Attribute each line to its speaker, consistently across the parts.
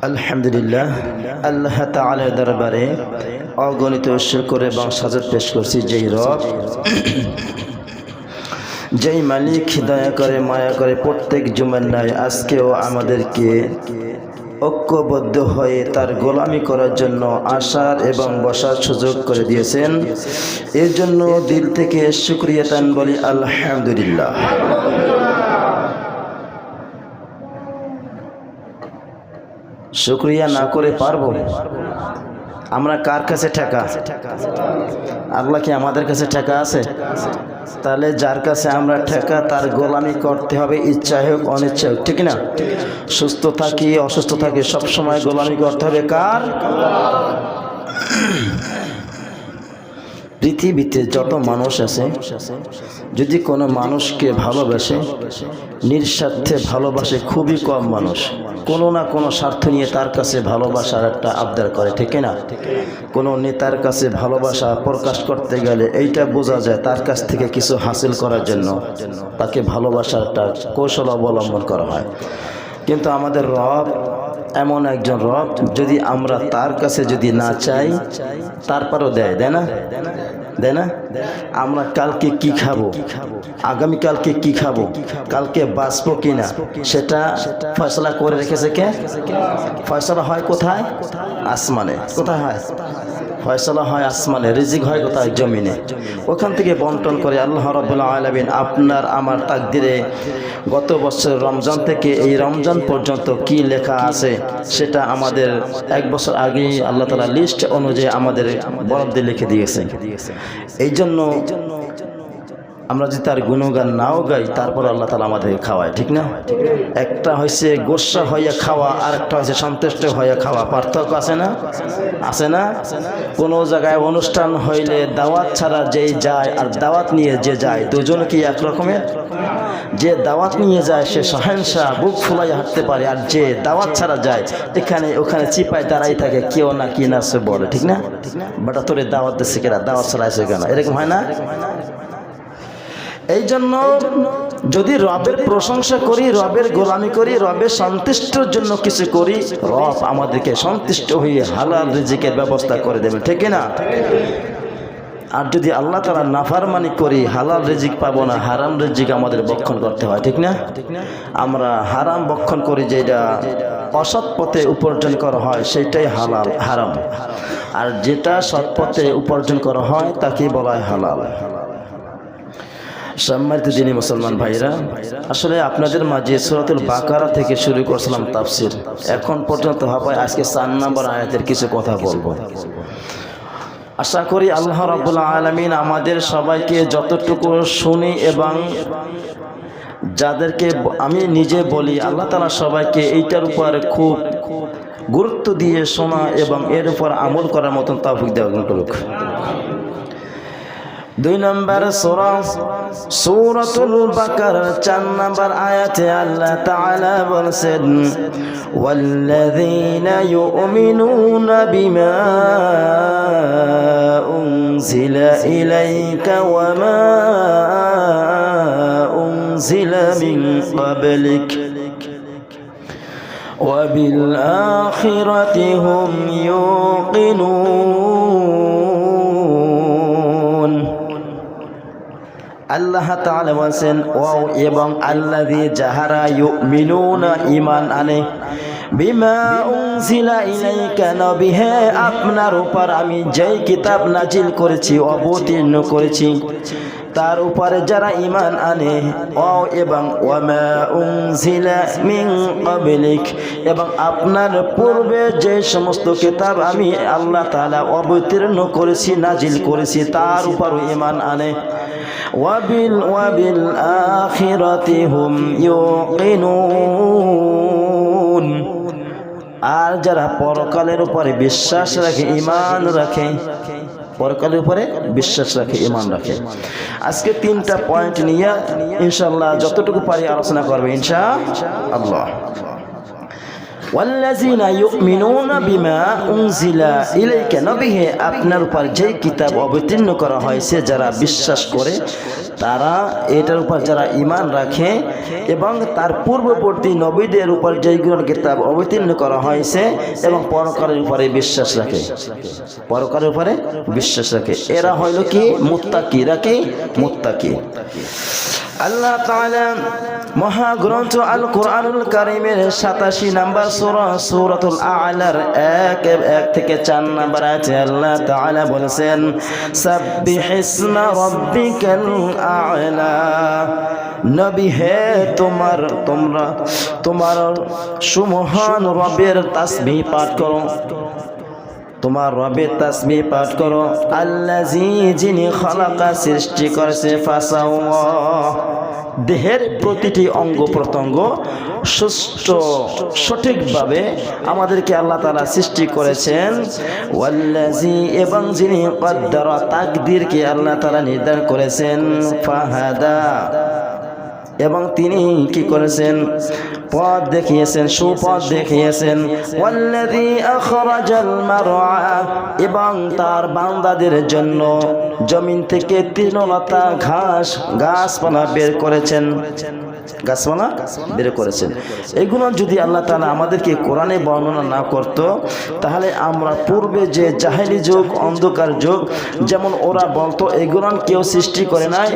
Speaker 1: আলহামদুলিল্লাহ, আল্লাহ তাআলার দরবারে অগণিত শুকর এবং সাজত পেশ করছি যেই রব, যেই মালিক দয়া করে মায়া করে প্রত্যেক জুমার ন্যায় আজকেও আমাদেরকে ঐক্যবদ্ধ হয়ে তার গোলামি করার জন্য আসার এবং বসার সুযোগ করে দিয়েছেন। এর জন্য দিল থেকে শুকরিয়াতান বলি আলহামদুলিল্লাহ। শুকরিয়া না করে পারবো? আমরা কার কাছে টাকা? আল্লাহ কি আমাদের কাছে টাকা আছে? তাহলে যার কাছে আমরা টাকা তার গোলামি করতে হবে, ইচ্ছা হোক অনিচ্ছা হোক, ঠিক না? সুস্থ থাকি অসুস্থ থাকি সবসময় গোলামি করতে হবে কার? পৃথিবীতে যত মানুষ আছে, যদি কোনো মানুষকে ভালোবাসে, নিঃস্বার্থে ভালোবাসে খুবই কম মানুষ। কোনো না কোনো স্বার্থ নিয়ে তার কাছে ভালোবাসার একটা আবদার করে, ঠিক না? কোনো নেতার কাছে ভালোবাসা প্রকাশ করতে গেলে এইটা বোঝা যায় তার কাছ থেকে কিছু হাসিল করার জন্য তাকে ভালোবাসার একটা কৌশল অবলম্বন করা হয়। কিন্তু আমাদের রব এমন একজন রব, যদি আমরা তার কাছে যদি না চাই তারপরও দেয় না? দেয় না? আমরা কালকে কি খাবো, আগামীকালকে কি খাবো, কালকে বাঁচবো কিনা, সেটা ফয়সালা করে রেখেছে কে? ফয়সালা হয় কোথায়? আসমানে। কোথায় হয় ফয়সালা? হয় আসমানে। রিজিক হয় কোথায়? জমিনে। ওখান থেকে বন্টন করে আল্লাহ রাব্বুল আলামিন আপনার আমার তাকদিরে গত বছর রমজান থেকে এই রমজান পর্যন্ত কি লেখা আছে সেটা আমাদের এক বছর আগেই আল্লাহ তাআলা লিস্ট অনুযায়ী আমাদের বরাদ্দে লিখে দিয়েছেন। এই জন্য আমরা যদি তার গুণগান নাও গাই তারপর আল্লাহ তাআলা আমাদেরকে খাওয়ায়, ঠিক না? একটা হয়েছে গোসা হইয়া খাওয়া, আর একটা হয়েছে সন্তুষ্ট হইয়া খাওয়া। পার্থক্য আছে না? আছে না? কোনো জায়গায় অনুষ্ঠান হইলে দাওয়াত ছাড়া যেই যায় আর দাওয়াত নিয়ে যে যায় দুজন কি এক রকমের? যে দাওয়াত নিয়ে যায় সে সহেনশা বুক ফুলাই হাঁটতে পারে, আর যে দাওয়াত ছাড়া যায় এখানে ওখানে চিপায় দাঁড়াই থাকে, কেউ না কি না সে বলে, ঠিক না? বাটা তোরে দাওয়াত দিচ্ছে কেনা, দাওয়াত ছাড়াইছে কেন, এরকম হয় না? এই জন্য যদি রবের প্রশংসা করি, রবের গোলামি করি, রবের সন্তুষ্টর জন্য কিছু করি, রব আমাদেরকে সন্তুষ্ট হয়ে হালাল রিজিকের ব্যবস্থা করে দেবেন, ঠিক না? আর যদি আল্লাহ তাআলা নাফরমানি করি, হালাল রিজিক পাবো না, হারাম রিজিক আমাদের ভক্ষণ করতে হয়, ঠিক না? আমরা হারাম ভক্ষণ করি, যেটা অসৎ পথে উপার্জন করা হয় সেটাই হালাল হারাম, আর যেটা সৎ পথে উপার্জন করা হয় তাকে বলা হয় হালাল। সম্মানিত দিনী মুসলমান ভাইরা, আসলে আপনাদের মাঝে সূরাতুল বাকারা থেকে শুরু করছিলাম তাফসীর, এখন পর্যন্ত হবে আজকে 4 নম্বর আয়াতের কিছু কথা বলবো। আশা করি আল্লাহ রাব্বুল আলামিন আমাদের সবাইকে যতটুকু শুনি এবং যাদেরকে আমি নিজে বলি, আল্লাহ তাআলা সবাইকে এইটার উপর খুব গুরুত্ব দিয়ে শোনা এবং এর উপর আমল করার মতন তৌফিক দান করুক। 2 নম্বর সূরা সূরাতুল বাকারার 4 নম্বর আয়াতে আল্লাহ তাআলা বলেন, ওয়াল্লাযীনা ইউমিনুনা বিমা উনজিলা ইলাইকা ওয়া মা উনজিলা মিন ক্বাবলিক ওয়া বিল আখিরাতি হুম ইউকিনুন। আল্লাহ তাআলা বলেন, ওয়াও এবং আল্লাযী যাহারা ইউমিনুনা ঈমান আনে, বিমা উনজিলা ইলাইকা নবী হে আপনার উপর আমি যেই কিতাব নাজিল করেছি অবতীর্ণ করেছি তার উপরে যারা ঈমান আনে, ওয়াও এবং ওয়ামা উনজিলা মিন ক্বাবলিক এবং আপনার পূর্বে যে সমস্ত কিতাব আমি আল্লাহ তাআলা অবতীর্ণ করেছি নাজিল করেছি তার উপর ঈমান আনে, ওয়াবিল আখিরাতি হুম ইউকিনুন। আর যারা পরকালের উপরে বিশ্বাস রাখে, ঈমান রাখে, পরকালের উপরে বিশ্বাস রাখে, ঈমান রাখে। আজকে 3টা পয়েন্ট নিয়ে ইনশাআল্লাহ যতটুকু পারি আলোচনা করবে ইনশাআল্লাহ। ওয়াল্লাযীনা ইউমিনুনা বিমা উনজিলা ইলাইকা, নবী হে আপনার উপর যেই কিতাব অবতীর্ণ করা হয়েছে যারা বিশ্বাস করে, তারা এটার উপর যারা ঈমান রাখে এবং তার পূর্ববর্তী নবীদের উপর যেইগুলো কিতাব অবতীর্ণ করা হয়েছে এবং পরকালের উপরে বিশ্বাস রাখে, পরকালের উপরে বিশ্বাস রাখে, এরা হইল কি মুত্তাকি। এরা কি মুত্তাকি। আল্লাহ তাআলা মহাগ্রন্থ আল কোরআনুল কারীমের 87 নম্বর সূরা সূরাতুল আ'লার 1 থেকে 4 নম্বর আয়াতে আল্লাহ তাআলা বলেছেন, সাব্বিহিসমা রাব্বিকাল আ'লা, নবী হে তোমার সুমহান রবের তাসবিহ পাঠ করো, তোমার রবের তাসবিহ পাঠ করো। আল্লাযী, যিনি খালাকা, সৃষ্টি করেছে, ফাসাওয়া, দেহের প্রতিটি অঙ্গ প্রত্যঙ্গ সুষ্ঠু সঠিকভাবে আমাদেরকে আল্লাহ তাআলা সৃষ্টি করেছেন। ওয়াল্লাযী, এবং যিনি কদ্দারা, তাকদীরকে আল্লাহ তাআলা নির্ধারণ করেছেন। ফাহাদা, এবং তিনি কি করেছেন, পথ দেখিয়েছেন, সুপথ দেখিয়েছেন। ওয়াল্লাযী আখরাজাল মারআ, এবং তার বান্দাদের জন্য জমিন থেকে তৃণলতা, গাছপালা বের করেছেন, গাছপালা বের করেছেন। এগুলো যদি আল্লাহ তাআলা আমাদেরকে কোরআনে বর্ণনা না করত, তাহলে আমরা পূর্বে যে জাহেলি যুগ, অন্ধকার যুগ, যেমন ওরা বলতো এগুলো কেউ সৃষ্টি করে নাই,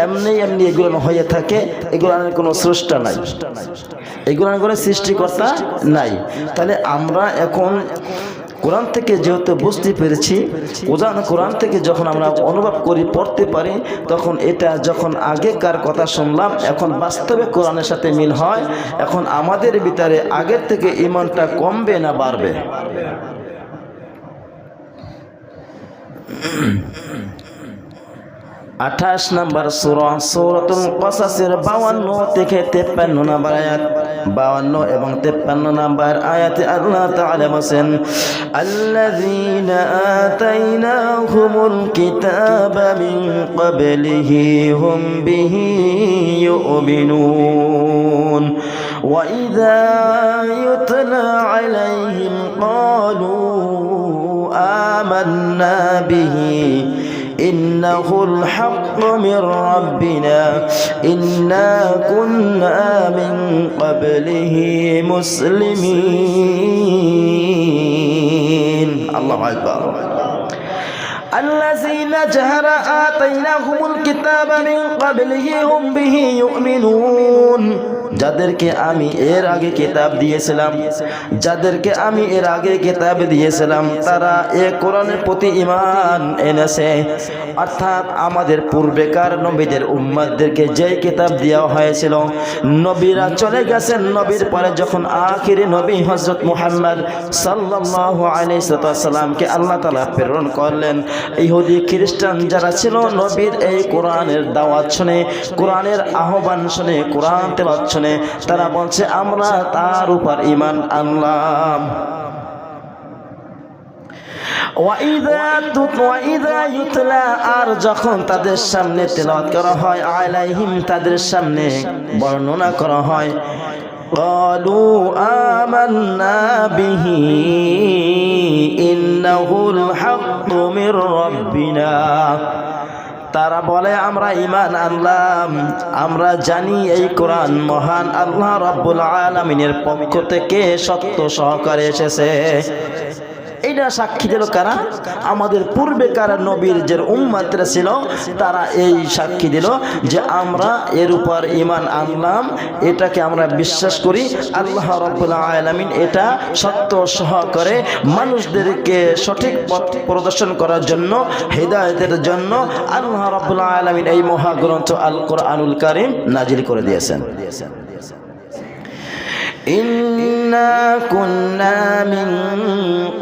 Speaker 1: এমনি এমনি এগুলো হয়ে থাকে, এগুলোর কোনো স্রষ্টা নাই, এগুলোর কোনো সৃষ্টিকর্তা নাই। তাহলে আমরা এখন কোরআন থেকে যেহেতু বুঝতে পেরেছি, কোরআন থেকে যখন আমরা অনুভব করি, পড়তে পারি, তখন এটা যখন আগেকার কথা শুনলাম, এখন বাস্তবে কোরআনের সাথে মিল হয়। এখন আমাদের ভিতরে আগের থেকে ঈমানটা কমবে না বাড়বে? 28 নম্বর সূরা সূরাতুল কসাসের 52 থেকে 53 নম্বর আয়াত, 52 এবং 53 নম্বর আয়াতে আল্লাহ তাআলা বলেন, আল্লাযীনা আতাইনাহুমুল কিতাবা মিন ক্বাবলিহি হুম বিহি ইউমিনুন ওয়া ইযা ইউতলা আলাইহিম ক্বালু আমান্না বিহি ইন্নাহুল হাক্কু মির রাব্বিনা ইন্না কুন্না মিন ক্বাবলিহি মুসলিমিন। আল্লাহু আকবার। আল্লাযীনা যারা আতাইনাহুমুল কিতাবা মিন ক্বাবলিহি হুম বিহি ইউমিনুন, যাদেরকে আমি এর আগে কিতাব দিয়েছিলাম, যাদেরকে আমি এর আগে কিতাব দিয়েছিলাম, তারা এ কোরআনের প্রতি ঈমান এনেছে। অর্থাৎ আমাদের পূর্বেকার নবীদের উম্মতদেরকে যে কিতাব দেওয়া হয়েছিল, নবীরা চলে গেছেন, নবীর পরে যখন আখিরি নবী হযরত মুহাম্মদ সাল্লাল্লাহু আলাইহি ওয়াসাল্লামকে আল্লাহ তাআলা প্রেরণ করলেন, ইহুদি খ্রিস্টান যারা ছিল, নবীর এই কোরআনের দাওয়াত শুনে, কোরআনের আহ্বান শুনে, কোরআন তেলাওয়াত শুনে তারা বলছে আমরা তার উপর ঈমান আনলাম। ওয়াইদা ইউতলা, আর যখন তাদের সামনে তেলাওয়াত করা হয়, আলাইহিম, তাদের সামনে বর্ণনা করা হয়, ক্বালু আমান্না বিহি ইন্নাহুল হাক্কু মির রাব্বিনা, তারা বলে আমরা ঈমান আনলাম, আমরা জানি এই কোরআন মহান আল্লাহ রাব্বুল আলামিনের পক্ষ থেকে সত্য সহকারে এসেছে। এটা সাক্ষী দিল কারা? আমাদের পূর্বেকার নবীর যে উম্মতরা ছিল, তারা এই সাক্ষী দিল যে আমরা এর উপর ঈমান আনলাম, এটাকে আমরা বিশ্বাস করি। আল্লাহ রাব্বুল আলামিন এটা সত্য সহকারে মানুষদেরকে সঠিক পথ প্রদর্শন করার জন্য, হিদায়াতের জন্য আল্লাহ রাব্বুল আলামিন এই মহাগ্রন্থ আল কোরআনুল কারীম নাজিল করে দিয়েছেন। ইন্না কুন্না মিন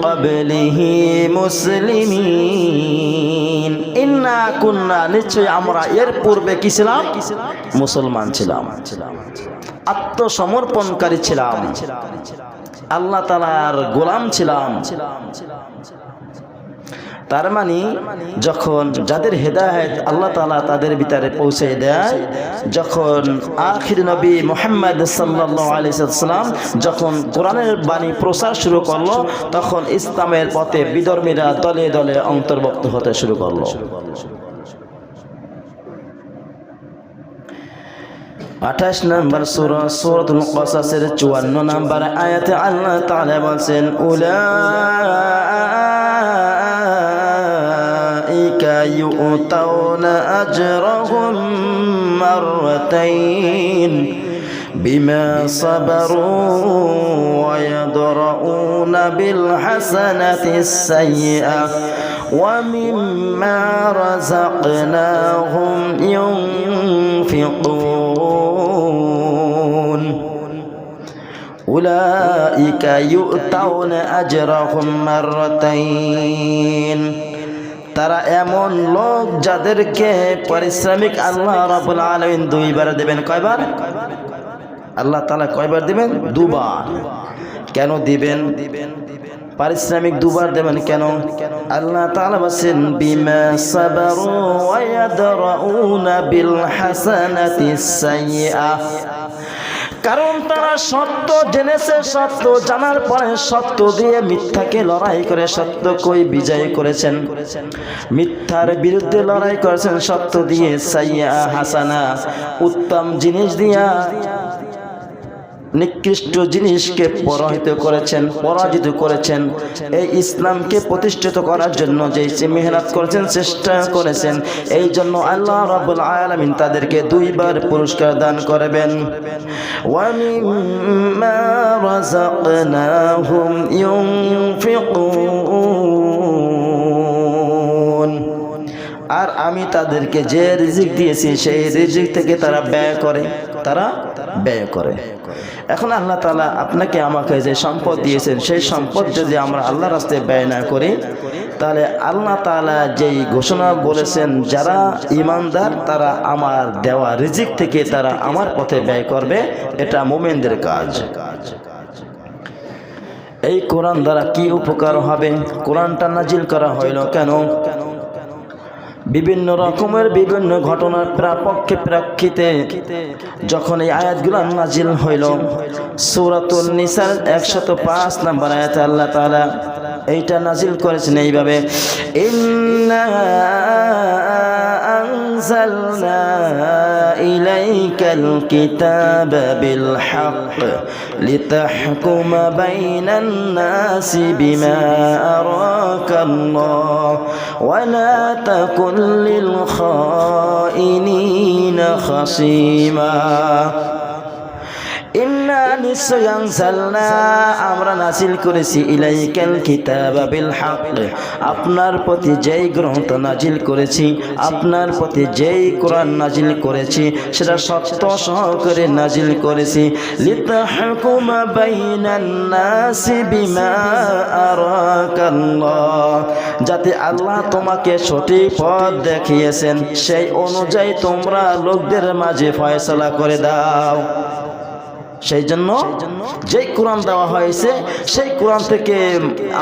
Speaker 1: ক্বাবলিহি মুসলিমিন, ইন্না কুন্না, নিশ্চয় আমরা এর পূর্বে কি ছিলাম? মুসলমান ছিলাম, আত্মসমর্পণকারী ছিলাম, আল্লাহ তাআলার গোলাম ছিলাম। তার মানে যখন যাদের হেদায়েত আল্লাহ তাআলা তাদের ভিতরে পৌঁছে দেয়, যখন আখির নবী মুহাম্মদ সাল্লাল্লাহু আলাইহি ওয়াসাল্লাম যখন কোরআনের বাণী প্রচার শুরু করলো, তখন ইসলামের পথে বিধর্মীরা দলে দলে অন্তর্ভুক্ত হতে শুরু করলো। 28 নম্বর সূরা সূরাতুল কসাসের 54 নম্বর আয়াতে আল্লাহ তাআলা বলেন, উলাইকা ইউতাউনা আজরাহুম মাররাতাইন বিমা সাবারু ওয়া ইয়াদরাউনা বিল হাসানাতিস সাইয়্যাহ ওয়া মিম্মা রাযাকনাহুম ইউনফিকুন। উলাইকা ইউতাউনা আজরাহুম মাররাতাইন, তারা এমন লোক যাদেরকে পারিশ্রমিক আল্লাহ রাব্বুল আলামিন দুইবার দেবেন। কয়বার? আল্লাহ তাআলা কয়বার দিবেন? দুবার। কেন দিবেন? পারিশ্রমিক দুবার দেবেন কেন? আল্লাহ তাআলা বলেন, বিমা সাবারু ওয়া ইয়াদরাউনা বিল হাসানাতিস সাইয়্যাহ, কারণ তারা সত্য জেনেছে, সত্য জানার পরে সত্য দিয়ে মিথ্যাকে লড়াই করে সত্যকে বিজয় করেছেন, মিথ্যার বিরুদ্ধে লড়াই করেছেন সত্য দিয়ে। সাইয়্যা হাসানা, উত্তম জিনিস দিয়া নিকৃষ্ট জিনিসকে পরাজিত করেছেন। এই ইসলামকে প্রতিষ্ঠিত করার জন্য যে মেহনত করেছেন, চেষ্টা করেছেন, এই জন্য আল্লাহ রাব্বুল আলামিন তাদেরকে দুইবার পুরস্কার দান করবেন। ওয়া মিম্মা রাযাকনাহুম ইউনফিকুন, আর আমি তাদেরকে যে রিজিক দিয়েছি সেই রিজিক থেকে তারা ব্যয় করে। এখন আল্লাহ তাআলা আপনাকে আমাকে যে সম্পদ দিয়েছেন, সেই সম্পদ যদি আমরা আল্লাহর রাস্তায় ব্যয় না করি, তাহলে আল্লাহ তাআলা যেই ঘোষণা বলেছেন, যারা ঈমানদার তারা আমার দেওয়া রিজিক থেকে তারা আমার পথে ব্যয় করবে, এটা মুমিনদের কাজ। এই কোরআন দ্বারা কি উপকার হবে? কোরআনটা নাজিল করা হইল কেন? বিভিন্ন রকমের বিভিন্ন ঘটনার প্রেক্ষিতে যখন এই আয়াতগুলো নাজিল হইল, সূরাতুন নিসার 105 নম্বর আয়াতে আল্লাহ তাআলা এইটা নাজিল করেছেন এইভাবে, ইন্না আনজালনা ইলাইকাল কিতাবা বিল হক লিতাহকুমা বাইনান নাসি বিমা আরাকাল্লাহ ওয়া লা তাকুন লিল খাইনিনা খাসিমা। ইন্না নিশ্চয় আনজালনা, আমরা নাজিল করেছি, ইলাইকাল কিতাবা বিল হক, আপনার প্রতি যেই গ্রন্থ নাজিল করেছি, আপনার প্রতি যেই কোরআন নাজিল করেছি, সেটা সত্য সহকারে নাজিল করেছি। লিতাহকুমা বাইনান নাসি বিমা আরাকাল্লাহ, যাতে আল্লাহ তোমাকে সঠিক পথ দেখিয়েছেন সেই অনুযায়ী তোমরা লোকদের মাঝে ফয়সালা করে দাও। সেই জন্য যেই কোরআন দেওয়া হয়েছে, সেই কোরআন থেকে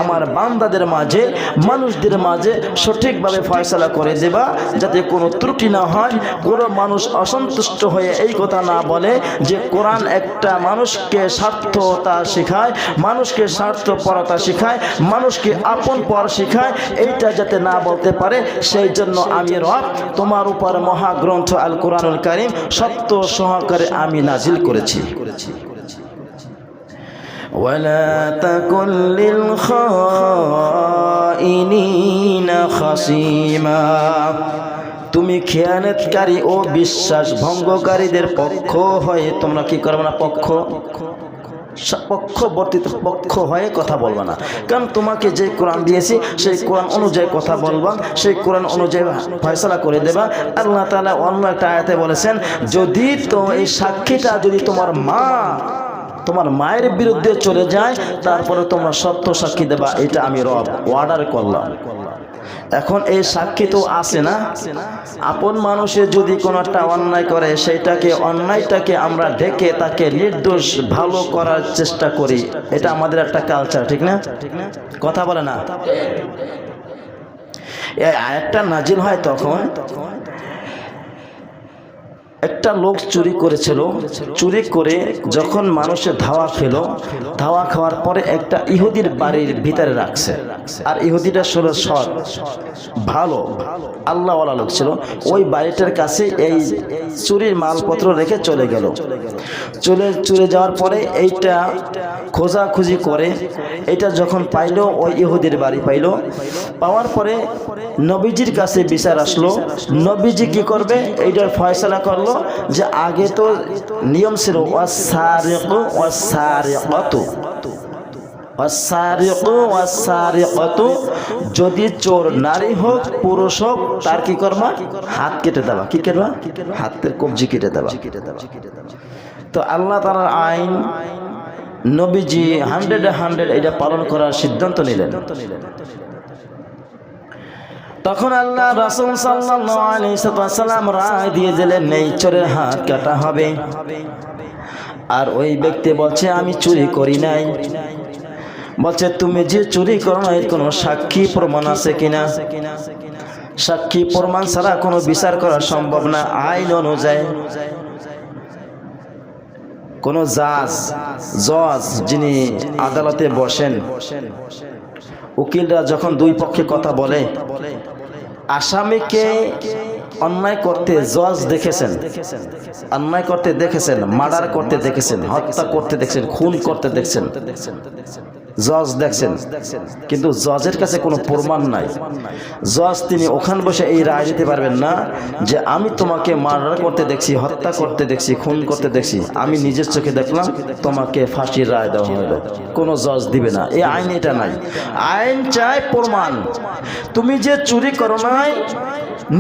Speaker 1: আমার বান্দাদের মাঝে, মানুষদের মাঝে সঠিকভাবে ফয়সালা করে দেবা, যাতে কোনো ত্রুটি না হয়, কোনো মানুষ অসন্তুষ্ট হয়ে এই কথা না বলে যে কোরআন একটা মানুষকে স্বার্থতা শেখায়, মানুষকে স্বার্থপরতা শেখায়, মানুষকে আপন পর শেখায়, এইটা যাতে না বলতে পারে, সেই জন্য আমি রব তোমার উপর মহাগ্রন্থ আল কোরআনুল কারীম সত্য সহকারে আমি নাজিল করেছি। ওয়ালা তাকুন লিল খাইনিনা খাসিমা, তুমি খেয়ানতকারী ও বিশ্বাস ভঙ্গকারীদের পক্ষ হয়ে তোমরা কি করবে না? পক্ষ হয়ে কথা বলবা না। কারণ তোমাকে যে কোরআন দিয়েছি সেই কোরআন অনুযায়ী কথা বলবা, সেই কোরআন অনুযায়ী ফয়সালা করে দেবা। আল্লাহ তাআলা অন্য একটা আয়াতে বলেছেন, যদি তো এই সাক্ষীটা যদি তোমার মায়ের বিরুদ্ধে চলে যায়, তারপরে তোমরা সত্য সাক্ষী দেবা, এটা আমি রব অর্ডার করলাম। এখন এই সাক্ষী তো আছে না, আপন মানুষে যদি কোনো একটা অন্যায় করে, সেইটাকে অন্যায়টাকে আমরা ঢেকে তাকে নির্দোষ ভালো করার চেষ্টা করি, এটা আমাদের একটা কালচার, ঠিক না? কথা বলে না? এই আয়াতটা নাজিল হয় তখন একটা লোক চুরি করেছিল, চুরি করে যখন মানুষের ধাওয়া খেলো, ধাওয়া খাওয়ার পরে একটা ইহুদির বাড়ির ভিতরে রাখছে। আর ইহুদিটা ছিল সৎ, ভালো, আল্লাহওয়ালা লোক ছিল। ওই বাড়িটার কাছে এই চুরির মালপত্র রেখে চলে গেল। চলে যাওয়ার পরে এইটা খোঁজাখুঁজি করে এটা যখন পাইলো, ওই ইহুদির বাড়ি পাইলো। পাওয়ার পরে নবীজির কাছে বিচার আসলো। নবীজি কি করবে এইটার ফয়সালা করলো যে আগে তো নিয়ম ছিল ওয়াসারিকু ওয়াসারিকাতু, ওয়াসারিকু ওয়াসারিকাতু, যদি চোর নারী হোক পুরুষ হোক তার কি করবা? হাত কেটে দেবা। কি করবা? হাতের কবজি কেটে দেবা। তো আল্লাহ তাআলার আইন নবীজি 100 এটা পালন করার সিদ্ধান্ত নিলেন। তখন আল্লাহ রাসূল সাল্লাল্লাহু আলাইহি ওয়াসাল্লাম রায় দিয়ে দিলেন এই চোরের হাত কাটা হবে। আর ওই ব্যক্তি বলছে আমি চুরি করি নাই। বলছে তুমি যে চুরি করো না এর কোনো সাক্ষী প্রমাণ আছে কিনা? সাক্ষী প্রমাণ ছাড়া কোনো বিচার করা সম্ভব না। আইন অনুযায়ী কোন জজ যিনি আদালতে বসেন, উকিলরা যখন দুই পক্ষে কথা বলে, আসামিকে অন্যায় করতে জজ দেখেছেন, অন্যায় করতে দেখেছেন, মার্ডার করতে দেখেছেন, হত্যা করতে দেখছেন, খুন করতে দেখছেন, জজ দেখছেন, কিন্তু জজের কাছে কোনো প্রমাণ নাই। জজ তিনি ওখানে বসে এই রায় দিতে পারবেন না যে আমি তোমাকে মার্ডার করতে দেখছি, হত্যা করতে দেখছি, খুন করতে দেখছি, আমি নিজের চোখে দেখলাম, তোমাকে ফাঁসির রায় দেওয়া হলো। কোনো জজ দিবে না। এই আইন এটা নাই। আইন চায় প্রমাণ। তুমি যে চুরি করো নাই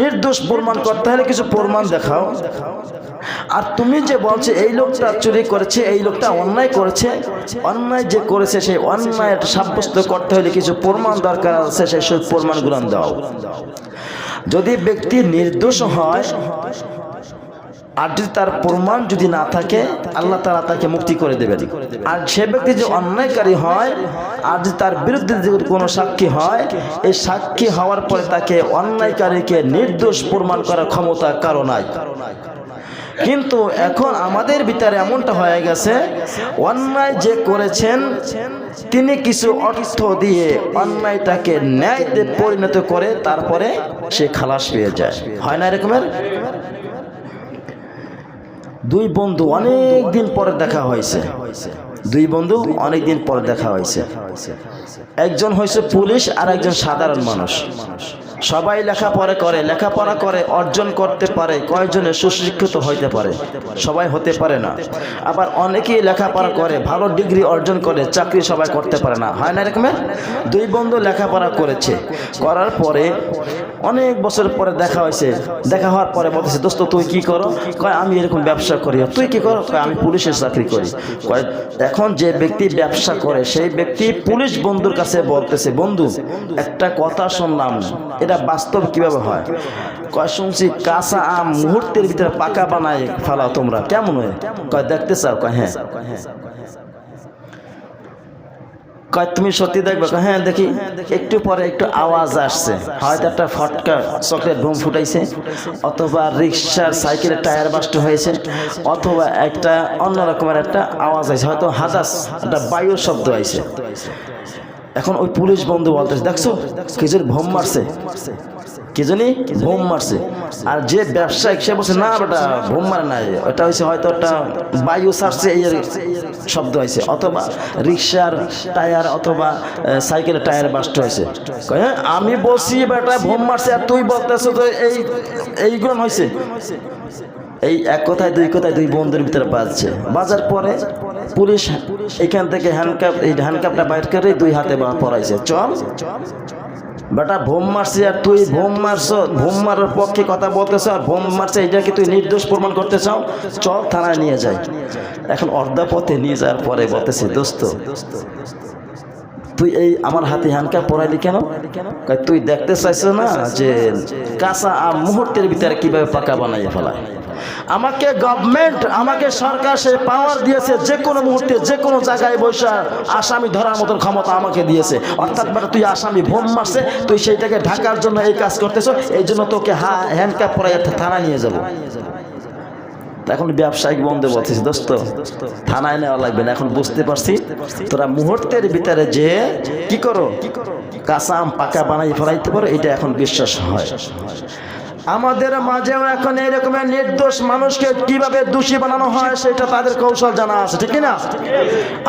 Speaker 1: নির্দোষ প্রমাণ করতে হলে কিছু প্রমাণ দেখাও। আর তুমি যে বলছো এই লোকটা চুরি করেছে, এই লোকটা অন্যায় করেছে, অন্যায় যে করেছে সেই অন্যায় সাব্যস্ত করতে হলে কিছু প্রমাণ দরকার আছে, সেই প্রমাণগুলো দাও। যদি ব্যক্তি নির্দোষ হয় আর যদি তার প্রমাণ যদি না থাকে, আল্লাহ তাআলা তাকে মুক্তি করে দেবেন। আর সে ব্যক্তি যে অন্যায়কারী হয় আর যদি তার বিরুদ্ধে যদি কোনো সাক্ষী হয়, এই সাক্ষী হওয়ার পরে তাকে অন্যায়কারীকে নির্দোষ প্রমাণ করার ক্ষমতা কারো নাই। কিন্তু এখন আমাদের ভিতরে এমনটা হয়ে গেছে, অন্যায় যে করেছেন তিনি কিছু অর্থ দিয়ে অন্যায়টাকে ন্যায়তে পরিণত করে তারপরে সে খালাস পেয়ে যায়। হয় না এরকমের? দুই বন্ধু অনেক দিন পরে দেখা হয়েছে, দুই বন্ধু অনেক দিন পরে দেখা হয়েছে। একজন হয়েছে পুলিশ আর একজন সাধারণ মানুষ। সবাই লেখাপড়া করে অর্জন করতে পারে। কয়জনে সুশিক্ষিত হইতে পারে? সবাই হতে পারে না। আবার অনেকেই লেখাপড়া করে, ভালো ডিগ্রি অর্জন করে, চাকরি সবাই করতে পারে না। হয় না এরকমের? দুই বন্ধু লেখাপড়া করেছে, করার পরে অনেক বছর পরে দেখা হয়েছে। দেখা হওয়ার পরে বলতেছে দোস্ত তুই কি করো? কয় আমি এরকম ব্যবসা করি। তুই কি করো? কয় আমি পুলিশের চাকরি করি। কয় এখন যে ব্যক্তি ব্যবসা করে সেই ব্যক্তি পুলিশ বন্ধুর কাছে বলতেছে বন্ধু একটা কথা শুনলাম, এটা বাস্তব কিভাবে হয়? কয় শুনছি কাঁচা আম মুহূর্তের ভিতরে পাকা বানায় ফেলাও তোমরা, কেমন হয়? কয় দেখতে চাও? কয় হ্যাঁ। কয় তুমি সত্যি দেখবে? হ্যাঁ দেখি। একটু পরে একটু আওয়াজ আসছে, হয়তো একটা ফটকা চকলেট বোম ফুটাইছে, অথবা রিক্সার সাইকেলের টায়ার বাস্ট হয়েছে, অথবা একটা অন্যরকমের একটা আওয়াজ আছে, হয়তো হাজাস একটা বায়ুর শব্দ আইছে। এখন ওই পুলিশ বন্ধু বলতেছে দেখছো কি জানি বোম মারছে, কি জানি বোম মারছে। আর যে ব্যবসায়িক সে বলছে না বেটা বোম মারে নাই, ওটা হয়েছে হয়তো একটা বায়ু ছাড়ছে এই শব্দ হয়েছে, অথবা রিক্সার টায়ার অথবা সাইকেলের টায়ার বাস্ট হয়েছে। আমি বলছি বেটা বোম মারছে আর তুই বলতেছো তো এইগুলো হয়েছে। এই এক কথায় দুই কথায় দুই বন্ধুর ভিতরে বাজছে। বাজার পরে পুলিশ এখান থেকে হ্যান্ডকাপটা বাইর করে দুই হাতে পড়াইছে, চল বেটা বোম মারছি আর তুই বোম মারছ, বোম মারার পক্ষে কথা বলতেছ আর বোম মারছে এটাকে তুই নির্দোষ প্রমাণ করতে চাও, চল থানায় নিয়ে যাই। এখন অর্ধা পথে নিয়ে যাওয়ার পরে বলতেছে দোস্ত তুই এই আমার হাতে হ্যান্ডকাপ পরাইলি কেন? তুই দেখতে চাইছো না যে কাঁচা আম মুহূর্তের ভিতরে কিভাবে পাকা বানাইয়ে ফেলায়? আমাকে গভর্নমেন্ট, আমাকে সরকার সে পাওয়ার দিয়েছে, যে কোনো মুহূর্তে যে কোনো জায়গায় বসে আসামি ধরার মতন ক্ষমতা আমাকে দিয়েছে। অর্থাৎ মানে তুই আসামি বোম মারছে, তুই সেইটাকে ঢাকার জন্য এই কাজ করতেছ, এই জন্য তোকে হ্যান্ডকাপ পরাইয়া থানা নিয়ে যাবো। এখন ব্যবসায়িক বন্ধে বলছিস দোস্ত, থানায় নেওয়া লাগবে না। এখন বুঝতে পারছি তোরা মুহূর্তের ভিতরে যে কি করো, কাঁচা আম পাকা বানাই ফেলাইতে পারো, এটা এখন বিশ্বাস হয়। আমাদের মাঝেও এখন এরকমের নির্দোষ মানুষকে কিভাবে দোষী বানানো হয় সেটা তাদের কৌশল জানা আছে, ঠিক না?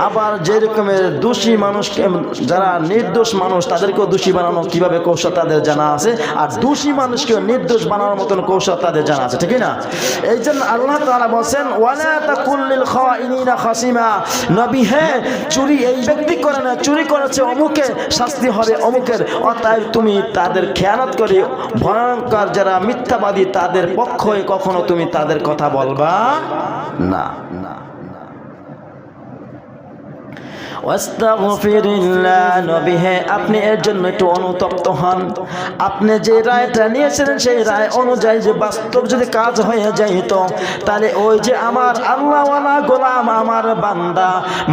Speaker 1: আবার যে রকমের দোষী মানুষকে, যারা নির্দোষ মানুষ তাদেরকেও দোষী বানানো কিভাবে কৌশল তাদের জানা আছে, আর দোষী মানুষকেও নির্দোষ বানানোর মতন কৌশল তাদের জানা আছে, ঠিক না? এই জন্য আল্লাহ তাআলা বলেন ওয়ালা তাকুল লিল খাইনিনা খাসিমা, নবী হে চুরি এই ব্যক্তি করে না, চুরি করেছে অমুকে, শাস্তি হবে অমুকের। অতএব তুমি তাদের খেয়ানত করে ভয়ঙ্কর যারা মিথ্যাবাদী তাদের পক্ষে কখনো তুমি তাদের কথা বলবা না। নবী হে আপনি এর জন্য একটু অনুতপ্ত হন। আপনি যে রায়টা নিয়েছিলেন সেই রায় অনুযায়ী যে বাস্তব যদি কাজ হয়ে যাইত, তাহলে ওই যে আমার আল্লাহওয়ালা গোলাম, আমার বান্দা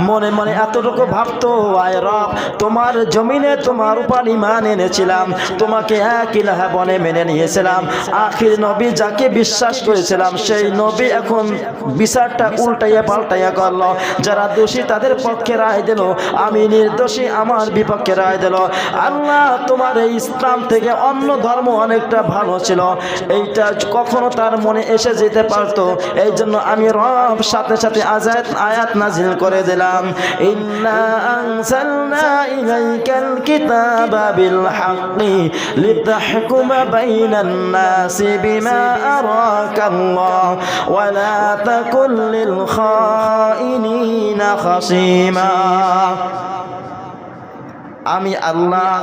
Speaker 1: মনে মনে এতটুকু ভাবতো, আয় রব তোমার জমিনে তোমার উপর ঈমান এনেছিলাম, তোমাকে এক ইলাহা বলে মেনে নিয়েছিলাম, আখির নবী যাকে বিশ্বাস করেছিলাম সেই নবী এখন বিচারটা উল্টাইয়া পাল্টাইয়া করলো, যারা দোষী তাদের পক্ষে রায় দিল, আমি নির্দোষী আমার বিপক্ষে রায় দিল। আল্লাহ তোমার এই ইসলাম থেকে অন্য ধর্ম অনেকটা ভালো ছিল, এইটা কখনো তার মনে এসে যেতে পারতো। এই জন্য আমি রব সাথে সাথে আয়াত নাজিল করে দিলাম, ইন্না আনজালনা ইলাইকাল কিতাবা বিল হাক্কি লিতাহকুমা বাইনান নাসি বিমা আরাকাল্লাহ ওয়া লা তাকুল লিল খাইনিনা খাসিমা। আমি আল্লাহ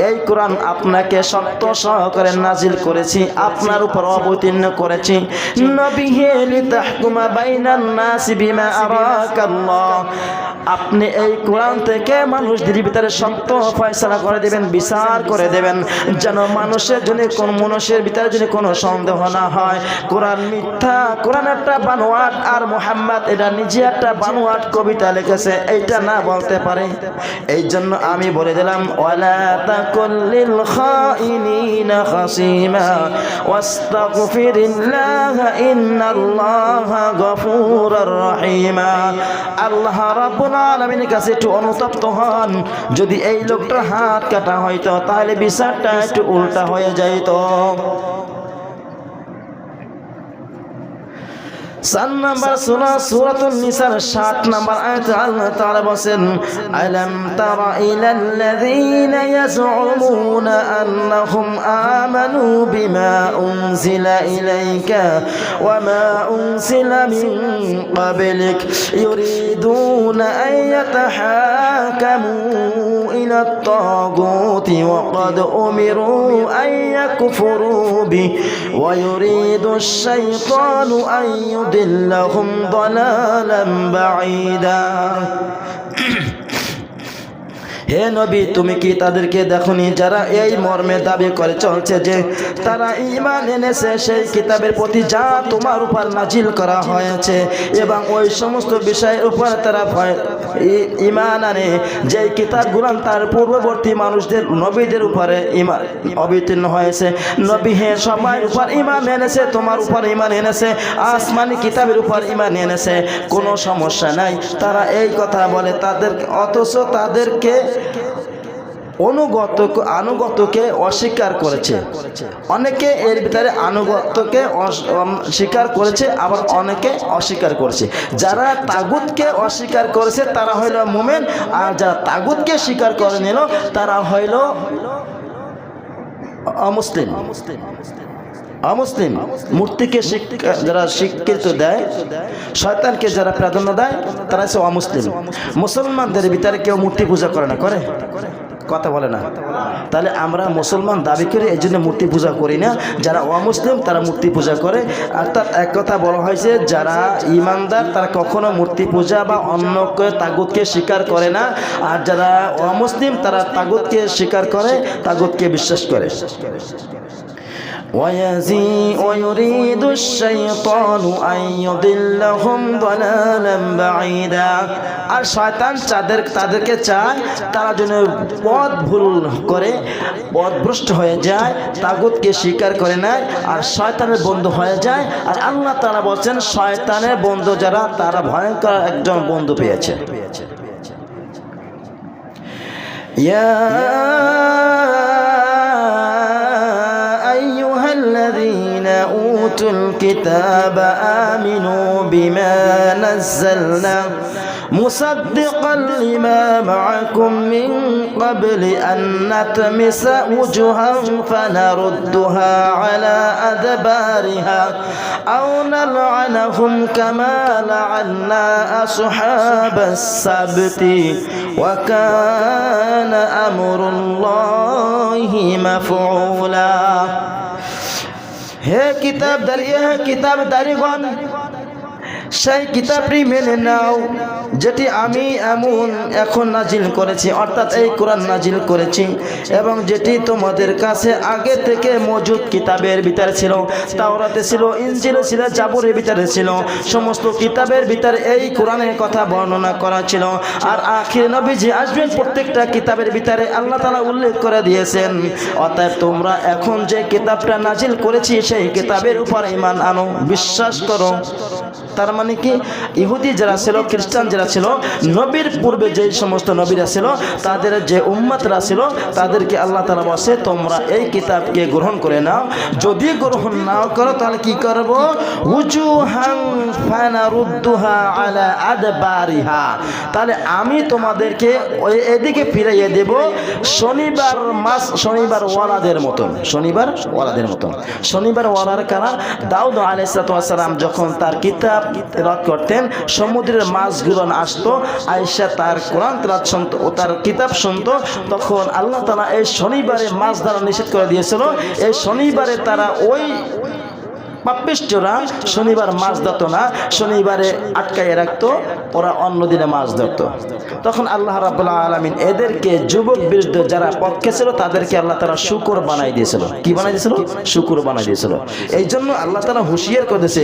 Speaker 1: এই কোরআন আপনাকে সত্য সহকারে নাজিল করেছি, আপনার উপর অবতীর্ণ করেছি। নবী হে লিতাহকুমা বাইনান নাসি বিমা আরাকাল্লাহ, আপনি এই কোরআন থেকে মানুষদের ভিতরে সত্য ফয়সালা করে দেবেন, বিচার করে দেবেন, যেন মানুষের জন্য কোন মানুষের ভিতরে যদি কোনো সন্দেহ না হয় কোরআন মিথ্যা, কোরআন একটা বানোয়াট, আর মুহাম্মদ এটা নিজে একটা বানোয়াট কবিতা লিখেছে, এইটা না বলতে পারে। এই জন্য আমি বলে দিলাম ওয়ালা তাকুল লিল খাইনিনা খাসিমা ওয়াস্তাগফিরিল্লাহ ইন্নাল্লাহা গফুরুর রহিমা। আল্লাহ রাব্বুল আলামিনের কাছে একটু অনুতপ্ত হন, যদি এই লোকটার হাত কাটা হইতো তাহলে বিচারটা একটু উল্টা হয়ে যাইত। 4 নম্বর সূরা সূরাতুন নিসার 60 নম্বর আয়াতে আল্লাহ তাআলা বলেন, আলাম তারা ইলাল্লাযীনা ইয়াজউমুনা আন্নাহুম আমানু বিমা উনজিলা ইলাইকা ওয়া মা উনজিলা মিন ক্বাবলিক ইউরিদুনা আন ইয়াতাহাকামু ইলা আত-তাগুতি ওয়া ক্বাদ উমিরু আন ইয়াকফুরু বিহি ওয়া ইউরিদু আশ-শাইতানু আন يضلهم ضلالا بعيدا। হে নবী তুমি কি তাদেরকে দেখনি যারা এই মর্মে দাবি করে চলছে যে তারা ঈমান এনেছে সেই কিতাবের প্রতি যা তোমার উপর নাজিল করা হয়েছে এবং ওই সমস্ত বিষয়ের উপর তারা ঈমান আনে, যে কিতাবগুলো তার পূর্ববর্তী মানুষদের নবীদের উপরে ঈমান অবতীর্ণ হয়েছে। নবী হে সবার উপর ঈমান এনেছে, তোমার উপর ঈমান এনেছে, আসমানি কিতাবের উপর ঈমান এনেছে, কোনো সমস্যা নাই। তারা এই কথা বলে তাদের, অথচ তাদেরকে আনুগত্যকে অস্বীকার করেছে। অনেকে এর ভিতরে আনুগত্যকে স্বীকার করেছে, আবার অনেকে অস্বীকার করেছে। যারা তাগুতকে অস্বীকার করেছে তারা হইল মুমিন, আর যারা তাগুতকে স্বীকার করে নিল তারা হইল অমুসলিম। অমুসলিম মূর্তিকে যারা স্বীকৃত দেয়, শয়তানকে যারা প্রাধান্য দেয় তারা হচ্ছে অমুসলিম। মুসলমানদের ভিতরে কেউ মূর্তি পূজা করে না, করে কথা বলে না। তাহলে আমরা মুসলমান দাবি করি, এই জন্য মূর্তি পূজা করি না। যারা অমুসলিম তারা মূর্তি পূজা করে। অর্থাৎ এক কথা বলা হয়েছে, যারা ইমানদার তারা কখনো মূর্তি পূজা বা অন্য তাগুতকে স্বীকার করে না, আর যারা অমুসলিম তারা তাগুতকে স্বীকার করে, তাগুতকে বিশ্বাস করে। ويريد الشيطان أن يضلهم ضلالا بعيدا। আর শয়তান তাদেরকে চায় তারা যেন পথ ভুল করে, পথভ্রষ্ট হয়ে যায়, তাগুতকে স্বীকার করে নেয়, আর শয়তানের বন্ধু হয়ে যায়। আর আল্লাহ তাআলা বলেন, শয়তানের বন্ধু যারা তারা ভয়ঙ্কর একজন বন্ধু পেয়েছে। الذين أوتوا الكتاب آمنوا بما نزلنا مصدقا لما معكم من قبل أن نطمس وجوها فنردها على أدبارها أو نلعنهم كما لعنا أصحاب السبت وكان أمر الله مفعولا। হে কিতাবদারীগণ, সেই কিতাবটি মেনে নাও যেটি আমি এখন নাজিল করেছি, অর্থাৎ এই কোরআন নাজিল করেছি, এবং যেটি তোমাদের কাছে আগে থেকে মজুদ কিতাবের ভিতরে ছিল। তাওরাতে ছিল, ইনজিলে ছিল, জাবুরের ভিতরে ছিল, সমস্ত কিতাবের ভিতরে এই কোরআনের কথা বর্ণনা করা ছিল। আর আখির নবীজি আসবেন, প্রত্যেকটা কিতাবের ভিতরে আল্লাহ তাআলা উল্লেখ করে দিয়েছেন। অতএব তোমরা এখন যে কিতাবটা নাজিল করেছি সেই কিতাবের উপর ঈমান আনো, বিশ্বাস করো। তার মানে কি, ইহুদি যারা ছিল, খ্রিস্টান যারা ছিল, নবীর পূর্বে যে সমস্ত নবীরা ছিল, তাদের যে উম্মতরা ছিল, তাদেরকে আল্লাহ তাআলা বলে তোমরা এই কিতাবকে গ্রহণ করে নাও। যদি গ্রহণ নাও করো তাহলে কি করব? উজুহান ফানারুদ্দুহা আলা আদবারিহা, তাহলে আমি তোমাদেরকে এদিকে ফিরিয়ে দেব শনিবার ওয়ালাদের মতন। শনিবার ওয়ালার কারা? দাউদ আলাইহিস সালাম যখন তার কিতাব তেলাওয়াত করতেন, সমুদ্রের মাছগুলো আসতো, আয়েশা তার কোরআন তেলাওয়াত শুনতো, ও তার কিতাব শুনতো, তখন আল্লাহ তাআলা এই শনিবারে মাছ ধরা নিষেধ করে দিয়েছিল। এই শনিবারে তারা ওই পাপিষ্ঠরা শনিবার মাছ ধরতো না, শনিবারে আটকাইয়ে রাখতো, ওরা অন্য দিনে মাছ ধরতো। তখন আল্লাহ রাব্বুল আলামিন এদেরকে যুবক বিরুদ্ধ যারা পক্ষে ছিল তাদেরকে আল্লাহ তাআলা শুকর বানাই দিয়েছিল। কি বানাই দিয়েছিল? শুকর বানাই দিয়েছিল। এই জন্য আল্লাহ তাআলা হুঁশিয়ার করেছে,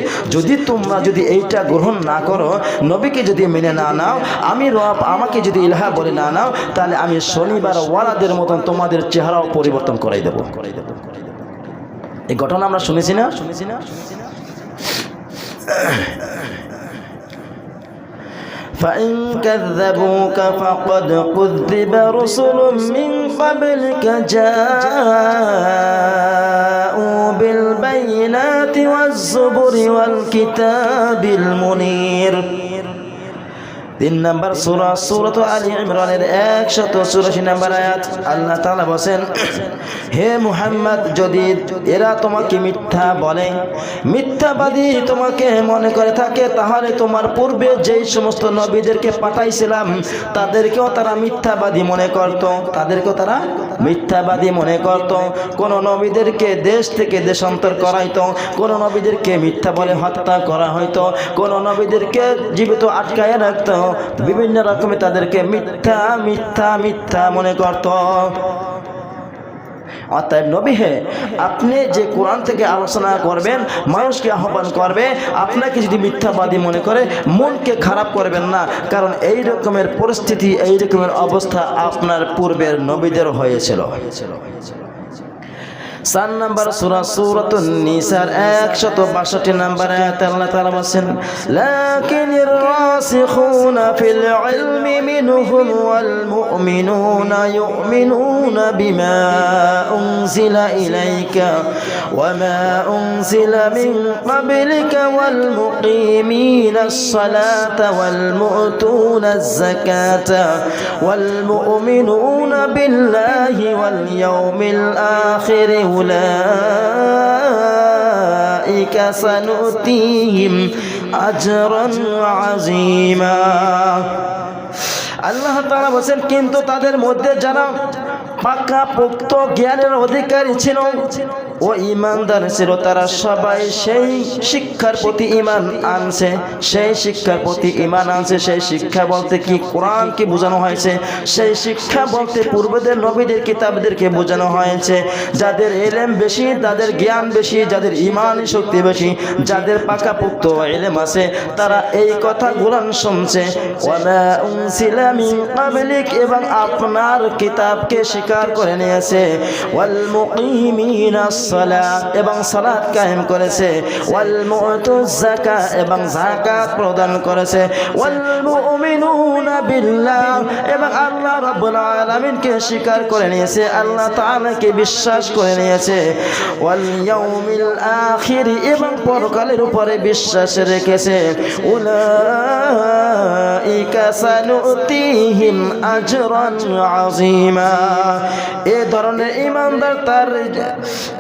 Speaker 1: তোমরা যদি এইটা গ্রহণ না করো, নবীকে যদি মেনে না নাও, আমি রব আমাকে যদি ইলাহা বলে না নাও, তাহলে আমি শনিবার ওয়ালাদের মতন তোমাদের চেহারাও পরিবর্তন করাই দেব। এই ঘটনা আমরা শুনেছি না? فإن كذبوك فقد كذب رسل من قبلك جاءوا بالبينات والزبر والكتاب المنير। 3 নম্বর সূরা সূরাত আলী ইমরানের 184 নম্বর আয়াত। আল্লাহ তাআলা বলেন, হে মুহাম্মদ, যদি এরা তোমাকে মিথ্যা বলে, মিথ্যাবাদী তোমাকে মনে করে থাকে, তাহলে তোমার পূর্বে যেই সমস্ত নবীদেরকে পাঠাইছিলাম তাদেরকেও তারা মিথ্যাবাদী মনে করত। কোন নবীদেরকে দেশ থেকে দেশান্তর করাইতো, কোন নবীদেরকে মিথ্যা বলে হত্যা করা হইতো, কোন নবীদেরকে জীবিত আটকায় রাখতো, বিভিন্ন রকমের তাদেরকে মিথ্যা মনে করত। অতএব নবী হে, আপনি যে কোরআন থেকে আলোচনা করবেন, মানুষকে আহ্বান করবে, আপনাকে যদি মিথ্যাবাদী মনে করে, মনকে খারাপ করবেন না, কারণ এই রকমের পরিস্থিতি, এই রকমের অবস্থা আপনার পূর্বের নবীদের হয়েছিল। 4 নম্বর সূরা সূরাতুন নিসার 162 নম্বর আয়াতে আল্লাহ তাআলা বলেন, লাকিনির রাসিখুনা ফিল ইলমি মিনহুম ওয়াল মুমিনুনা ইউমিনুনা বিমা উনজিলা ইলাইকা ওয়া মা উনজিলা মিন ক্বাবলিকা ওয়াল মুকিমিনাস সালাতা ওয়াল মুতুনাজ যাকাতা ওয়াল মুমিনুনা বিল্লাহি ওয়াল ইয়াউমিল আখির أولئك سنؤتيهم أجرا عظيما। আল্লাহ তাআলা বলেন কিন্তু তাদের মধ্যে যারা পাকা পোক্ত জ্ঞানের অধিকারী ছিল ও ঈমানদার ছিল তারা সবাই সেই শিক্ষার প্রতি ঈমান আনছে, সেই শিক্ষার প্রতি ঈমান আনছে। সেই শিক্ষা বলতে কি কোরআনকে বোঝানো হয়েছে, সেই শিক্ষা বলতে পূর্বদের নবীদের কিতাবদেরকে বোঝানো হয়েছে। যাদের ইলম বেশি, যাদের জ্ঞান বেশি, যাদের ঈমানি শক্তি বেশি, যাদের পাকা পোক্ত ইলম আছে তারা এই কথাগুলো শুনছে। ওয়ালা উনসিলা মিন ক্বাবলিক এবং আপনার কিতাবকে স্বীকার করে নিয়েছে। ওয়াল মুকিমিনাস সালাত এবং সালাত কায়েম করেছে। ওয়াল মুতুজ যাকাত এবং যাকাত প্রদান করেছে। ওয়াল মুমিনুনা বিল্লাহ এবং আল্লাহ রাব্বুল আলামিনকে স্বীকার করে নিয়েছে, আল্লাহ তাআলাকে বিশ্বাস করে নিয়েছে। ওয়াল ইয়াউমিল আখির এবং পরকালের উপরে বিশ্বাস রেখেছে। উলাইকা সানুতিহিম আজরান আযীমা। এই ধরনের ঈমানদার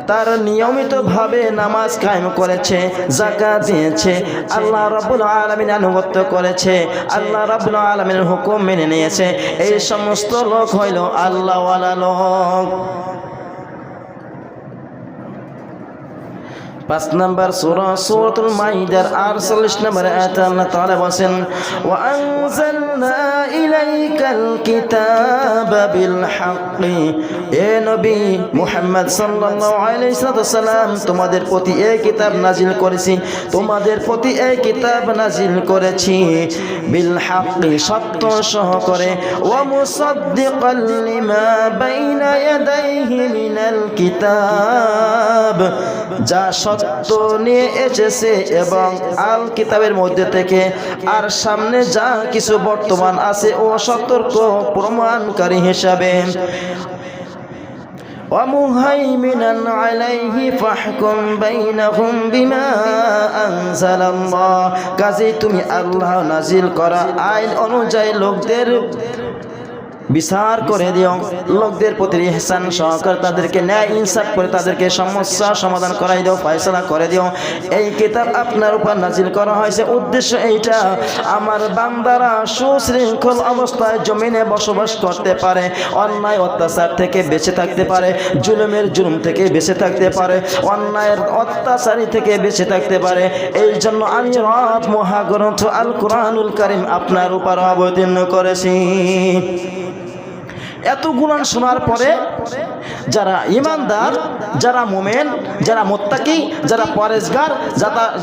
Speaker 1: তার নিয়মিতভাবে নামাজ কায়েম করেছে, যাকাত দিয়েছে, আল্লাহ রাব্বুল আলামিন আনুগত্য করেছে, আল্লাহ রাব্বুল আলামিনের হুকুম মেনে নিয়েছে, এই সমস্ত লোক হইল আল্লাহওয়ালা লোক। 5 নম্বর সূরা সূরাতুল মাইদার 48 নম্বর আয়াতে আল্লাহ তাআলা বলেন ওয়া আনজালনা ইলাইকাল কিতাবা বিল হাক্কি। এ নবী মুহাম্মদ সাল্লাল্লাহু আলাইহি ওয়াসাল্লাম তোমাদের প্রতি এই কিতাব নাজিল করেছি, তোমাদের প্রতি এই কিতাব নাজিল করেছি বিল হাক্কি সত্য সহকারে। ওয়া মুসাদ্দিকাল লিমা বাইনা ইয়াদাইহি মিনাল কিতাব যা সত্য নিয়ে এসেছে এবং আল কিতাবের মধ্যে থেকে আর সামনে যা কিছু বর্তমান আছে ও সতর্ক প্রমাণকারী হিসাবে। ومهيمنا عليه فاحكم بينهم بما أنزل الله। কাজেই তুমি আল্লাহ নাজিল করা আইন অনুযায়ী লোকদের বিচার করে দিও, লোকদের প্রতি ইহসান সহকারে তাদেরকে ন্যায় ইনসাফ করে তাদেরকে সমস্যা সমাধান করাই দিও, ফয়সালা করে দিও। এই কিতাব আপনার উপর নাজিল করা হয়েছে, উদ্দেশ্য এইটা আমার বান্দারা সুশৃঙ্খল অবস্থায় জমিনে বসবাস করতে পারে, অন্যায় অত্যাচার থেকে বেঁচে থাকতে পারে, জুলুমের জুলুম থেকে বেঁচে থাকতে পারে, অন্যায়ের অত্যাচারী থেকে বেঁচে থাকতে পারে। এই জন্য আমি রব মহাগ্রন্থ আল কুরআনুল কারীম আপনার উপর অবতীর্ণ করেছি। এত গুণ শোনার পরে যারা ঈমানদার, যারা মুমিন, যারা মুত্তাকি, যারা পরেজগার,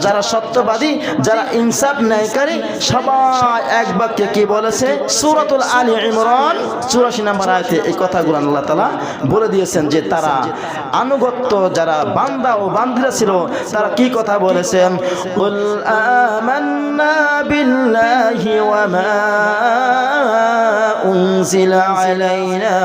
Speaker 1: যারা সত্যবাদী, যারা ইনসাফ ন্যায়কারী সবাই এক বাক্যে কি বলেছে? সূরাতুল আলী ইমরান 84 নম্বর আয়াতে এই কথাগুলো আল্লাহ তাআলা বলে দিয়েছেন যে তারা আনুগত্য যারা বান্দা ও বান্দিরা ছিল তারা কি কথা বলেছেন? কুল আমান্না বিল্লাহি ওয়া মা উনজিলা আলাইনা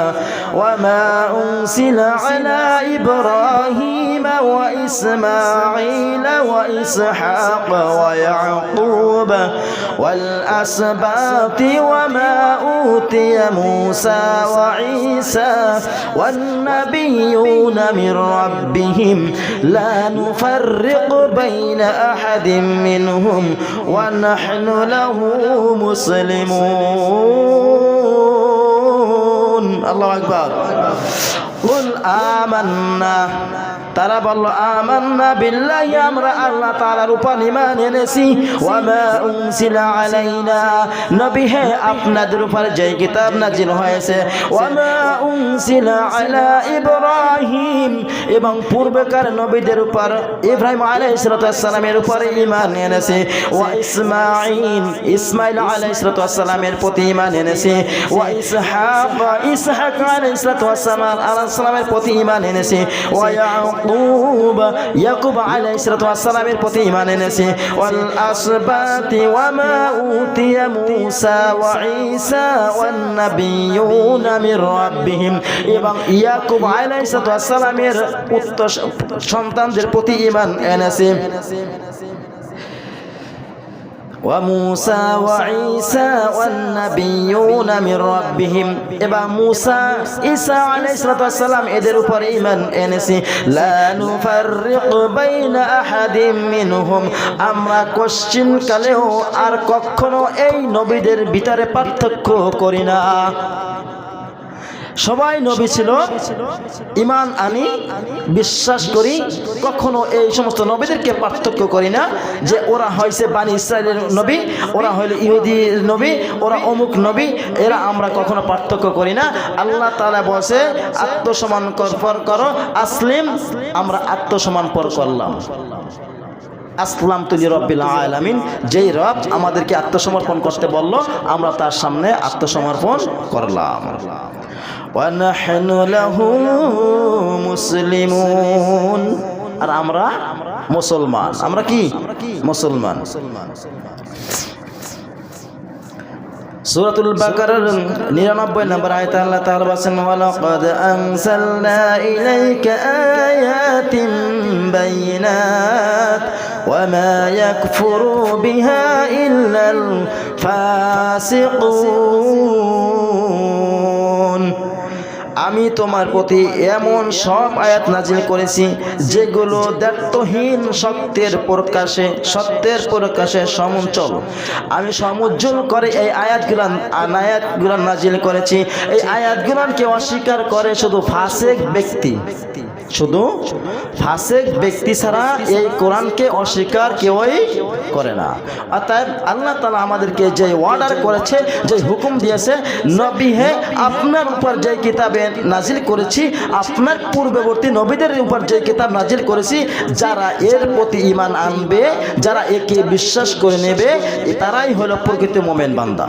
Speaker 1: ওয়া মা উনজিলা আলা ইব্রাহিম ওয়া ইসমাঈল ওয়া ইসহাক ওয়া ইয়াকুব ওয়াল আসবাতি ওয়া মা উতিয়া মূসা ওয়া ঈসা ওয়ান নাবিয়্যুনা মির রাব্বিহিম লা নুফাররিকু বাইনা আহাদিন মিনহুম ওয়া নাহনু লাহু মুসলিমুন। আল্লাহু আকবার। কুল আমান্না, তারা বলল আমান্না বিল্লাহি, আমরা আল্লাহ তাআলার উপর ঈমান এনেছি। ওয়া মা উনজিলা আলাইনা, নবী হে আপনাদের উপর যে কিতাব নাজিল হয়েছে। ওয়া মা উনজিলা আলা ইব্রাহিম, এবং পূর্বেকার নবীদের উপর ইব্রাহিম আলাইহিস সালামের উপর ঈমান এনেছে। ওয়া ইসমাঈল আলাইহিস সালামের প্রতি ঈমান এনেছে। ওয়া ইসহাক আলাইহিস সালামের প্রতি ঈমান এনেছে। ওয়া ইয়াকুব আলাইহিস সালামের প্রতি ঈমান এনেছে। ওয়াল আসবাতি ওয়া মা উতিয়া মূসা ওয়া ঈসা ওয়ান নাবিয়্যুনা মির রাব্বিহিম, এবং ইয়াকুব আলাইহিস সালামের পুত্র সন্তানদের প্রতি ঈমান এনেছে। وموسى وعيسى والنبيون من ربهم এবা মুসা ঈসা আলাইহিস সালাম এদের উপর ঈমান এনেছি লা নুফাররিকু বাইনা আহাদিম মিনহুম আমরা কোশ্চিন কালেও আর কখনো এই নবীদের ভিতরে পার্থক্য করি না সবাই নবী ছিল ঈমান আনি বিশ্বাস করি কখনো এই সমস্ত নবীদেরকে পার্থক্য করি না যে ওরা হইছে বানি ইসরাইলের নবী ওরা হইল ইহুদি নবী ওরা অমুক নবী এরা আমরা কখনো পার্থক্য করি না আল্লাহ তাআলা বলেছে আত্মসমর্পণ করো আসলিম আমরা আত্মসমর্পণ করলাম আসলাম তুলি রব্বিল আলামিন যেই রব আমাদেরকে আত্মসমর্পণ করতে বলল আমরা তার সামনে আত্মসমর্পণ করলাম ওয়া নাহনু লাহু মুসলিমুন আর আমরা মুসলমান আমরা কি মুসলমান সূরাতুল বাকারার 99 নম্বর আয়াতে আল্লাহ তাআলা বলেন ওয়ালাকাদ আনসালনা ইলাইকা আয়াতিন বাইনাত ওয়ামা ইয়াকফুরু বিহা ইল্লাল ফাসিকুন আমি তোমার প্রতি এমন সব আয়াত নাজিল করেছি যেগুলো দ্ব্যর্থহীন সত্যের প্রকাশে সমুজ্জ্বল আমি সমুজ্জ্বল করে এই আয়াতগুলো নাজিল করেছি এই আয়াতগুলোকে অস্বীকার করে শুধু ফাসিক ব্যক্তি ছাড়া এই কোরআনকে অস্বীকার কেউই করে না অতএব আল্লাহ তাআলা আমাদেরকে যে অর্ডার করেছে যে হুকুম দিয়েছে নবী হে আপনার উপর যে কিতাবে নাজিল করেছি আপনার পূর্ববর্তী নবীদের উপর যে কিতাব নাজিল করেছি যারা এর প্রতি ঈমান আনবে যারা একে বিশ্বাস করে নেবে তারাই হলো প্রকৃত মুমিন বান্দা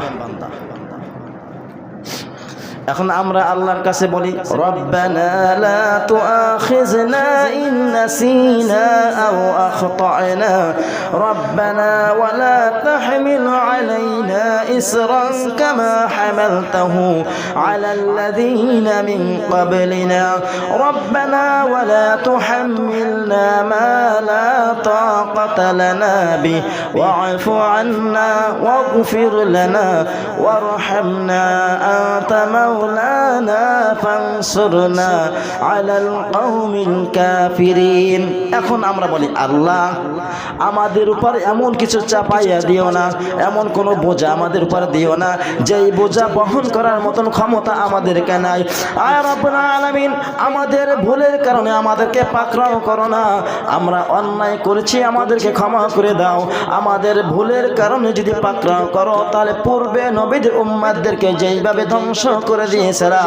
Speaker 1: এখন আমরা আল্লাহর কাছে বলি রব্বানা লা তুআখিযনা ইন নাসিনা আও আখতা'না রব্বানা ওয়া লা তাহমিল আলাইনা ইসরান কামা হামালতাহু আলাল্লাযীনা মিন ক্বাবলিনা রব্বানা ওয়া লা তুহাম্মিলনা মা লা তাকাতা লানা বিহি ওয়া'ফু আন্না ওয়াগফির লানা ওয়ারহামনা আনতা مولانا فانصرنا على القوم الكافرين এখন আমরা বলি আল্লাহ আমাদের উপর এমন কিছু চাপাইয়া দিও না এমন কোন বোঝা আমাদের উপর দিও না যেই বোঝা বহন করার মতন ক্ষমতা আমাদের নাই আয় রব্বুল আলামিন আমাদের ভুলের কারণে আমাদেরকে পাকড়াও করো না আমরা অন্যায় করেছি আমাদেরকে ক্ষমা করে দাও আমাদের ভুলের কারণে যদি পাকড়াও করো তাহলে পূর্বে নবীদের উম্মতদেরকে যেইভাবে ধ্বংস করে দিয়েছেরা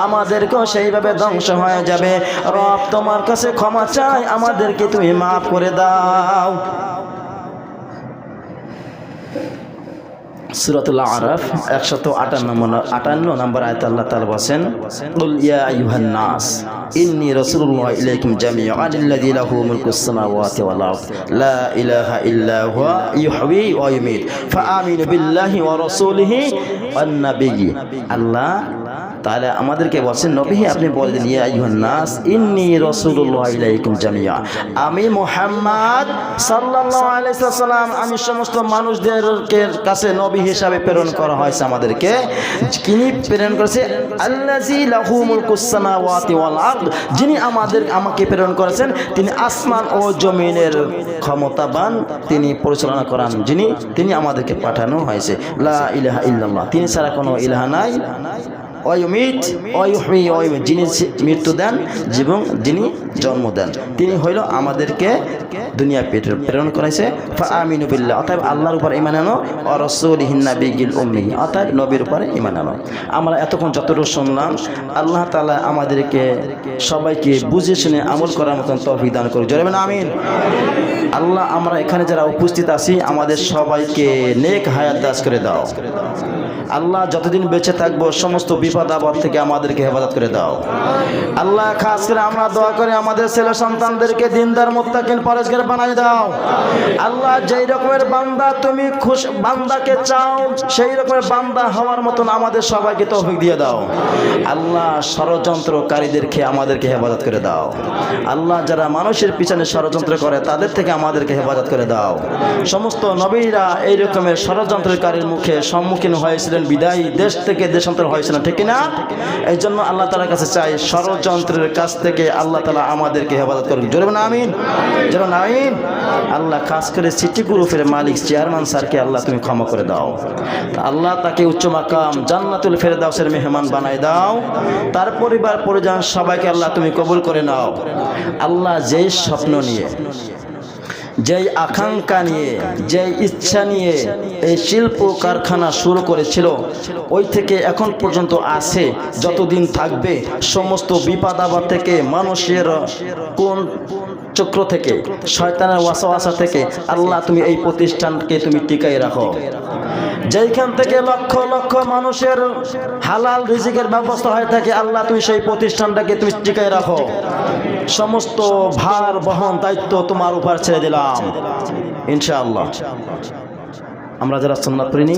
Speaker 1: আমাদেরকেও সেইভাবে ধ্বংস হয়ে যাবে রব তোমার কাছে ক্ষমা চাই আমাদেরকে তুমি মাফ করে দাও সূরাতুল আরাফ 158 নম্বর আয়াতে আল্লাহ তাআলা বলেন কুল ইয়া আইয়ুহান নাস ইন্নী রাসূলুল্লাহি ইলাইকুম জামিআন আল্লাযী লাহু মুলকুস সামাওয়াতি ওয়াল আরদ লা ইলাহা ইল্লা হুয়া ইউহয়ী ওয়া ইউমীত ফাআমিনু বিল্লাহি ওয়া রাসূলিহি ওয়ান নাবিয়্যি আল্লাহ তাহলে আমাদেরকে বলছেন নবী আপনি বলেন ইয়া আইয়ুহান নাস ইন্নী রাসূলুল্লাহি ইলাইকুম জামিআ আমি মুহাম্মদ সাল্লাল্লাহু আলাইহি ওয়াসাল্লাম আমি সমস্ত মানুষদের কাছে নবী হিসাবে প্রেরণ করা হয়েছে আমাদেরকে যিনি প্রেরণ করেছে আল্লাযী লাহু মুলকুস সামাওয়াতি ওয়াল আরদ যিনি আমাকে প্রেরণ করেছেন তিনি আসমান ও জমিনের ক্ষমতাবান তিনি পরিচালনা করেন তিনি আমাদেরকে পাঠানো হয়েছে লা ইলাহা ইল্লাল্লাহ তিনি ছাড়া কোনো ইলাহ নাই অয়ুমিত অয়ুহয়ী অয়ুমিত যিনি মৃত্যু দেন এবং যিনি জন্ম দেন তিনি হইল আমাদেরকে দুনিয়া প্রেরণ করেছে ফাআমিনু বিল্লাহ অতএব আল্লাহর উপর ঈমান আনো ওয়া রাসূলিহিন নাবিয়্যিল উম্মি অতএব নবীর উপরে ঈমান আনো আমরা এতক্ষণ যতটুকু শুনলাম আল্লাহ তাআলা আমাদেরকে সবাইকে বুঝে শুনে আমল করার মতন তৌফিক দান করুন জোরে বলেন আমিন আল্লাহ আমরা এখানে যারা উপস্থিত আছি আমাদের সবাইকে নেক হায়াত দান করে দাও আল্লাহ যতদিন বেঁচে থাকবো সমস্ত বিপদ আপদ থেকে আমাদেরকে হেফাজত করে দাও আল্লাহ। খাস করে আমরা দোয়া করি আমাদের ছেলে সন্তানদেরকে দিনদার মুত্তাকিন পরেজগার বানাই দাও আল্লাহ। যেই রকমের বান্দা তুমি বান্দাকে চাও সেই রকমের বান্দা হওয়ার মতন আমাদের সবাইকে তৌফিক দিয়ে দাও আল্লাহ। ষড়যন্ত্রকারীদেরকে আমাদেরকে হেফাজত করে দাও আল্লাহ। যারা মানুষের পিছনে ষড়যন্ত্র করে তাদের থেকে আমাদেরকে হেফাজত করে দাও। সমস্ত নবীরা এই রকমের ষড়যন্ত্রকারীর মুখে সম্মুখীন হয়েছিলেন, বিদায়ী দেশ থেকে দেশান্তর হয়েছিলেন, ঠিক না? এই জন্য আল্লাহ তাআলার কাছে চাই ষড়যন্ত্রের কাছ থেকে আল্লাহ তাআলা আমাদেরকে হেফাজত করুন। জোরে বলুন আমিন, জোরে বলুন আমিন। আল্লাহ খাস করে সিটি গ্রুপের মালিক চেয়ারম্যান স্যারকে আল্লাহ তুমি ক্ষমা করে দাও আল্লাহ। তাকে উচ্চ মাকাম জান্নাতুল ফেরদাউসের মেহমান বানায় দাও। তার পরিবার পরিজন সবাইকে আল্লাহ তুমি কবুল করে নাও আল্লাহ। যেই স্বপ্ন নিয়ে, যেই আকাঙ্ক্ষা নিয়ে, যেই ইচ্ছা নিয়ে এই শিল্প কারখানা শুরু করেছিল ওই থেকে এখন পর্যন্ত আছে, যতদিন থাকবে সমস্ত বিপদ আপদ থেকে, মানুষের কোন চক্র থেকে, শয়তানের ওয়াসওয়াসা থেকে আল্লাহ তুমি এই প্রতিষ্ঠানকে তুমি টিকাই রাখো। যেইখান থেকে লক্ষ লক্ষ মানুষের হালাল রিজিকের ব্যবস্থা হয়ে থাকে আল্লাহ তুমি সেই প্রতিষ্ঠানটাকে তুমি টিকাই রাখো। সমস্ত ভার বহন দায়িত্ব তোমার উপর ছেড়ে দিলাম ইনশাআল্লাহ। আমরা যারা সুন্নাত পড়িনি